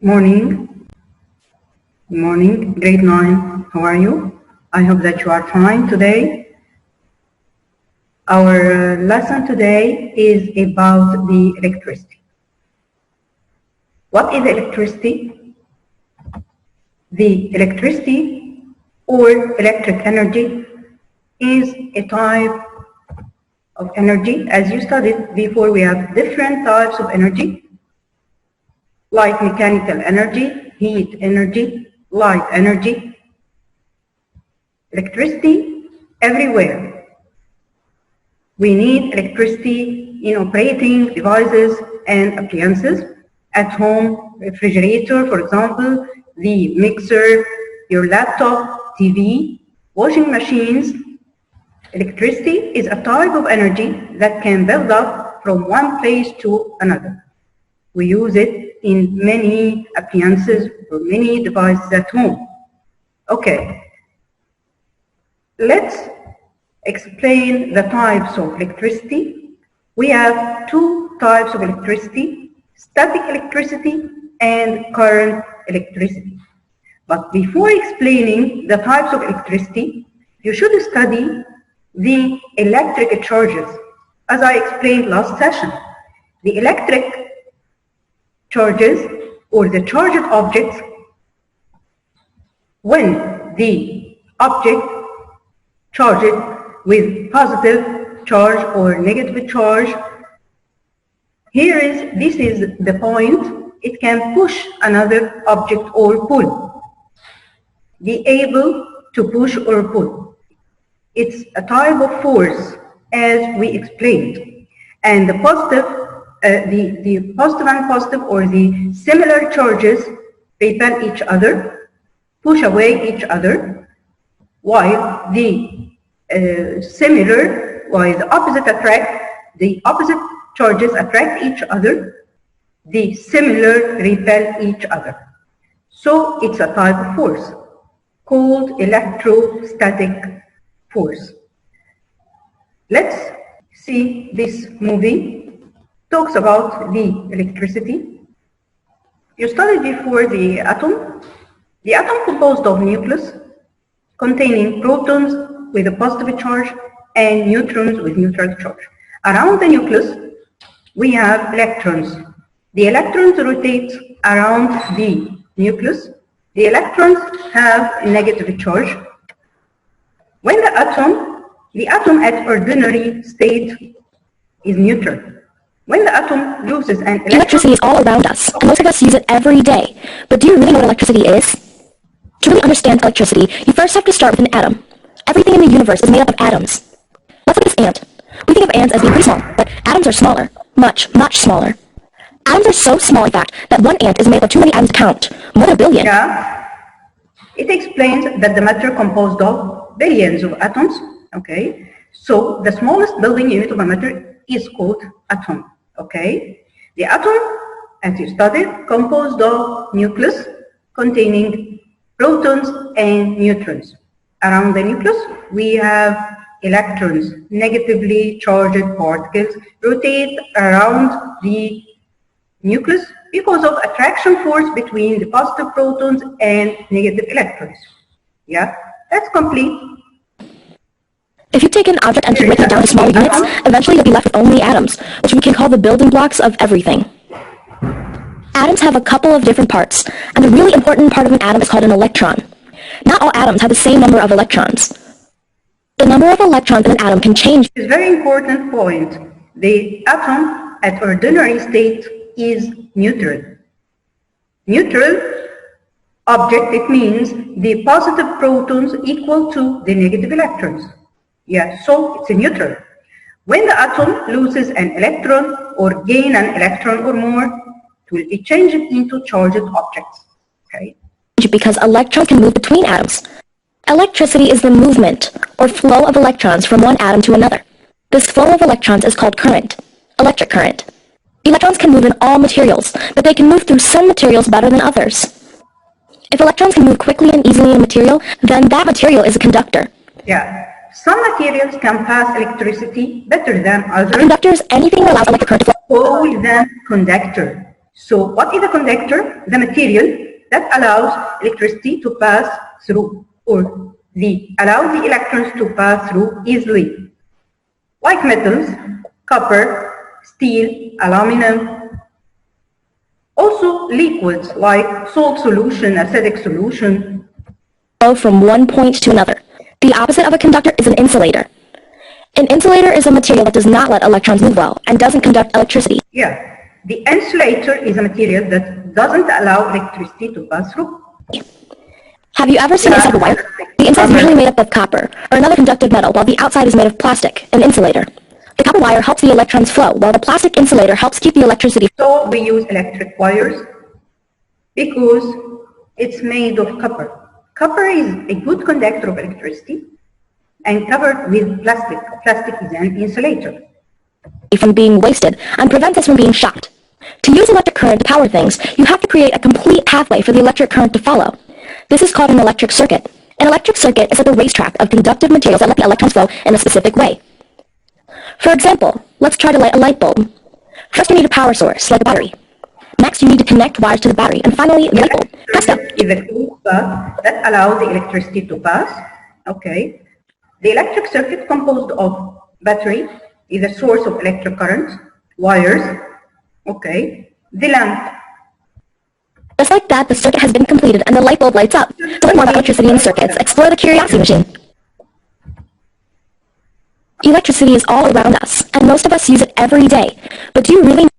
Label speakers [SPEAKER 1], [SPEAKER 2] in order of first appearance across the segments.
[SPEAKER 1] Morning. Morning, grade 9. How are you? I hope that you are fine today. Our lesson today is about the electricity. What is electricity? The electricity or electric energy is a type of energy. As you studied before, we have different types of energy, like mechanical energy, heat energy, light energy, electricity everywhere. We need electricity in operating devices and appliances. At home, refrigerator, for example, the mixer, your laptop, TV, washing machines. Electricity is a type of energy that can build up from one place to another. We use it in many appliances or many devices at home. Okay, let's explain the types of electricity. We have two types of electricity, static electricity and current electricity. But before explaining the types of electricity, you should study the electric charges. As I explained last session, the electric charges or the charged objects, when the object charged with positive charge or negative charge, this is the point, it can push another object or pull, be able to push or pull. It's a type of force, as we explained, and the positive positive and positive or the similar charges repel each other, push away each other, while the opposite charges attract each other, the similar repel each other. So it's a type of force called electrostatic force. Let's see this movie. Talks about the electricity. You studied before the atom. The atom composed of nucleus containing protons with a positive charge and neutrons with neutral charge. Around the nucleus, we have electrons. The electrons rotate around the nucleus. The electrons have a negative charge. When the atom at ordinary state is neutral. When the atom loses an electron...
[SPEAKER 2] Electricity is all around us, and most of us use it every day. But do you really know what electricity is? To really understand electricity, you first have to start with an atom. Everything in the universe is made up of atoms. Let's look at this ant. We think of ants as being pretty small, but atoms are smaller. Much, much smaller. Atoms are so small, in fact, that one ant is made up of too many atoms to count. More than a billion.
[SPEAKER 1] Yeah. It explains that the matter composed of billions of atoms. Okay. So the smallest building unit of a matter is called atom. Okay. The atom, as you studied, composed of nucleus containing protons and neutrons. Around the nucleus, we have electrons, negatively charged particles, rotate around the nucleus because of attraction force between the positive protons and negative electrons. Yeah, that's complete.
[SPEAKER 2] If you take an object and break it down to smaller units, eventually you'll be left with only atoms, which we can call the building blocks of everything. Atoms have a couple of different parts, and the really important part of an atom is called an electron. Not all atoms have the same number of electrons. The number of electrons in an atom can change.
[SPEAKER 1] It's a very important point. The atom at ordinary state is neutral. Neutral object, it means the positive protons equal to the negative electrons. Yeah, so it's a neutral. When the atom loses an electron or gain an electron or more, it will be changed into charged objects. Okay.
[SPEAKER 2] Because electrons can move between atoms. Electricity is the movement or flow of electrons from one atom to another. This flow of electrons is called current, electric current. Electrons can move in all materials, but they can move through some materials better than others. If electrons can move quickly and easily in a material, then that material is a conductor.
[SPEAKER 1] Yeah. Some materials can pass electricity better than others.
[SPEAKER 2] Conductors, anything that allows electric current to flow.
[SPEAKER 1] Call them conductor. So what is a conductor? The material that allows electricity to pass through, or allows the electrons to pass through easily. Like metals, copper, steel, aluminum. Also liquids like salt solution, acidic solution.
[SPEAKER 2] Flow from one point to another. The opposite of a conductor is an insulator. An insulator is a material that does not let electrons move well and doesn't conduct electricity.
[SPEAKER 1] Yeah, the insulator is a material that doesn't allow electricity to pass through.
[SPEAKER 2] Have you ever seen inside a wire? The inside is usually made up of copper or another conductive metal, while the outside is made of plastic, an insulator. The copper wire helps the electrons flow, while the plastic insulator helps keep the electricity.
[SPEAKER 1] So we use electric wires because it's made of copper. Copper is a good conductor of electricity and covered with plastic. Plastic is an insulator.
[SPEAKER 2] From being wasted and prevents us from being shocked. To use electric current to power things, you have to create a complete pathway for the electric current to follow. This is called an electric circuit. An electric circuit is like a racetrack of conductive materials that let the electrons flow in a specific way. For example, let's try to light a light bulb. First you need a power source, like a battery. Next you need to connect wires to the battery, and finally the light bulb. Presto!
[SPEAKER 1] Is a closed path that allows the electricity to pass. Okay. The electric circuit composed of battery is a source of electric current, wires, okay, the lamp.
[SPEAKER 2] Just like that, the circuit has been completed and the light bulb lights up. To learn more about electricity and circuits, explore the Curiosity Machine. Electricity is all around us, and most of us use it every day. But do you really know?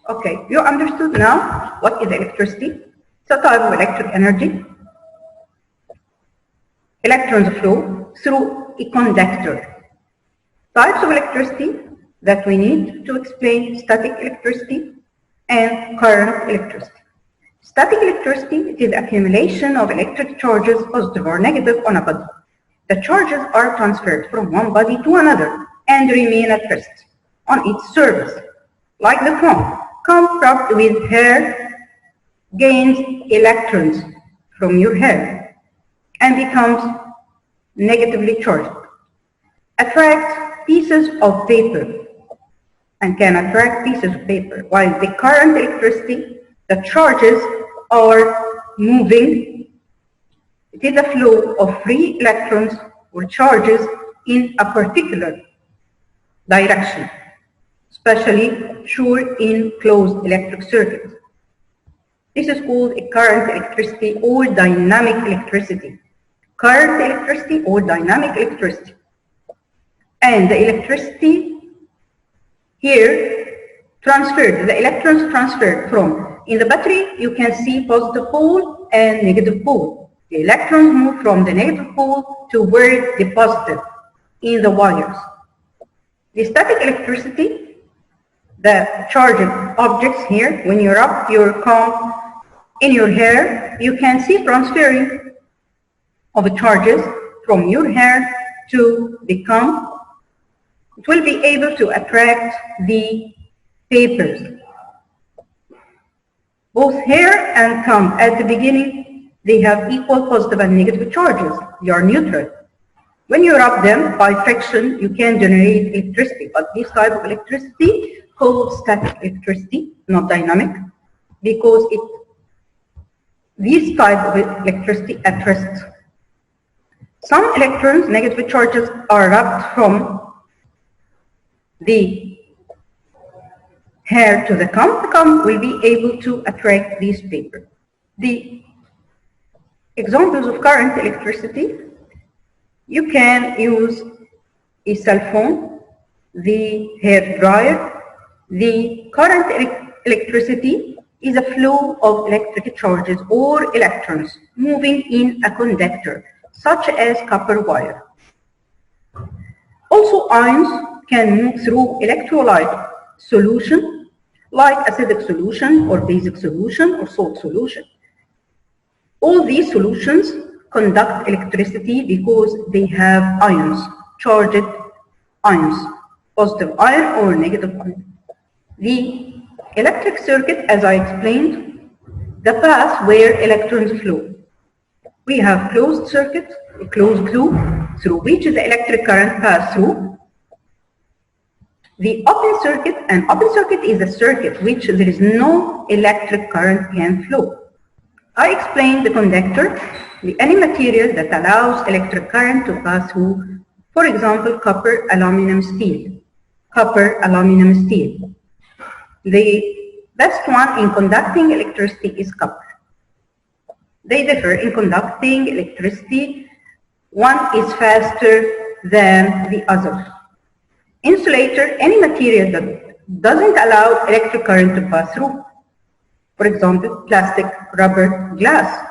[SPEAKER 1] Okay, you understood now what is electricity? It's a type of electric energy. Electrons flow through a conductor. Types of electricity that we need to explain: static electricity and current electricity. Static electricity is the accumulation of electric charges, positive or negative, on a body. The charges are transferred from one body to another and remain at rest on its surface. Like the comb rubbed with hair gains electrons from your hair and becomes negatively charged. Attract pieces of paper and can attract pieces of paper, while the current electricity, the charges are moving. It is a flow of free electrons or charges in a particular direction, especially sure in closed electric circuits. This is called a current electricity or dynamic electricity. Current electricity or dynamic electricity. And the electricity here transferred, the electrons transferred from, in the battery you can see positive pole and negative pole. The electrons move from the negative pole toward the positive in the wires. The static electricity, the charged objects here, when you rub your comb in your hair, you can see transferring of the charges from your hair to the comb. It will be able to attract the papers. Both hair and comb at the beginning, they have equal positive and negative charges. They are neutral. When you rub them by friction, you can generate electricity. But this type of electricity called static electricity, not dynamic, because this type of electricity at rest. Some electrons, negative charges, are rubbed from the hair to the comb. The comb will be able to attract these paper. The examples of current electricity, you can use a cell phone, the hair dryer. The current electricity is a flow of electric charges or electrons moving in a conductor, such as copper wire. Also, ions can move through electrolyte solution, like acidic solution or basic solution or salt solution. All these solutions conduct electricity because they have ions, charged ions, positive ion or negative ion. The electric circuit, as I explained, the path where electrons flow. We have closed circuit, a closed loop, through which the electric current passes through. The open circuit, an open circuit is a circuit which there is no electric current can flow. I explained the conductor, any material that allows electric current to pass through, for example, copper, aluminum, steel. Copper, aluminum, steel. The best one in conducting electricity is copper. They differ in conducting electricity. One is faster than the other. Insulator, any material that doesn't allow electric current to pass through. For example, plastic, rubber, glass.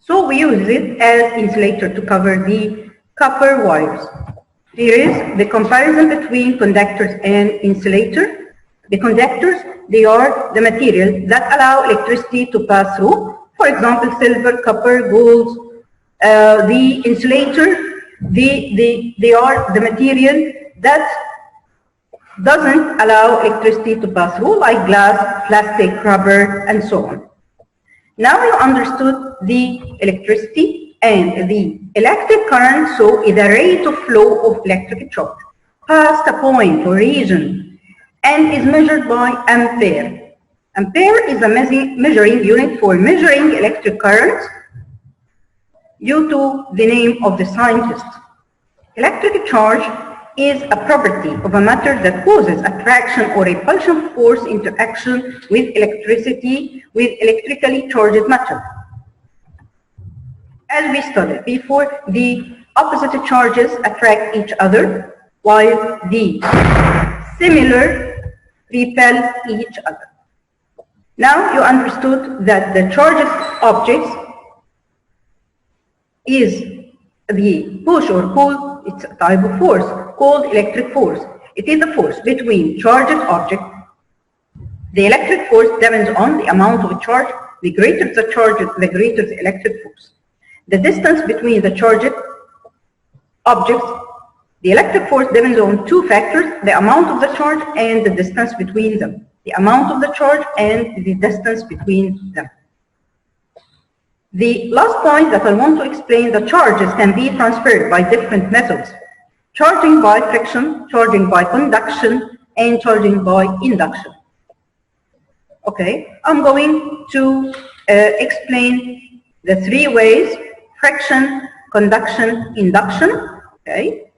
[SPEAKER 1] So we use it as insulator to cover the copper wires. Here is the comparison between conductors and insulator. The conductors, they are the material that allow electricity to pass through. For example, silver, copper, gold. The insulator, they are the material that doesn't allow electricity to pass through, like glass, plastic, rubber, and so on. Now you understood the electricity and the electric current, so is the rate of flow of electric charge past a point or region and is measured by ampere. Ampere is a measuring unit for measuring electric current due to the name of the scientist. Electric charge is a property of a matter that causes attraction or repulsion force interaction with electricity with electrically charged matter. As we studied before, the opposite charges attract each other while the similar repel each other. Now you understood that the charged objects is the push or pull. It's a type of force called electric force. It is the force between charged object. The electric force depends on the amount of charge. The greater the charge, the greater the electric force. The distance between the charged objects, the electric force depends on two factors, the amount of the charge and the distance between them. The amount of the charge and the distance between them. The last point that I want to explain, the charges can be transferred by different methods. Charging by friction, charging by conduction, and charging by induction. Okay, I'm going to explain the three ways: friction, conduction, induction. Okay,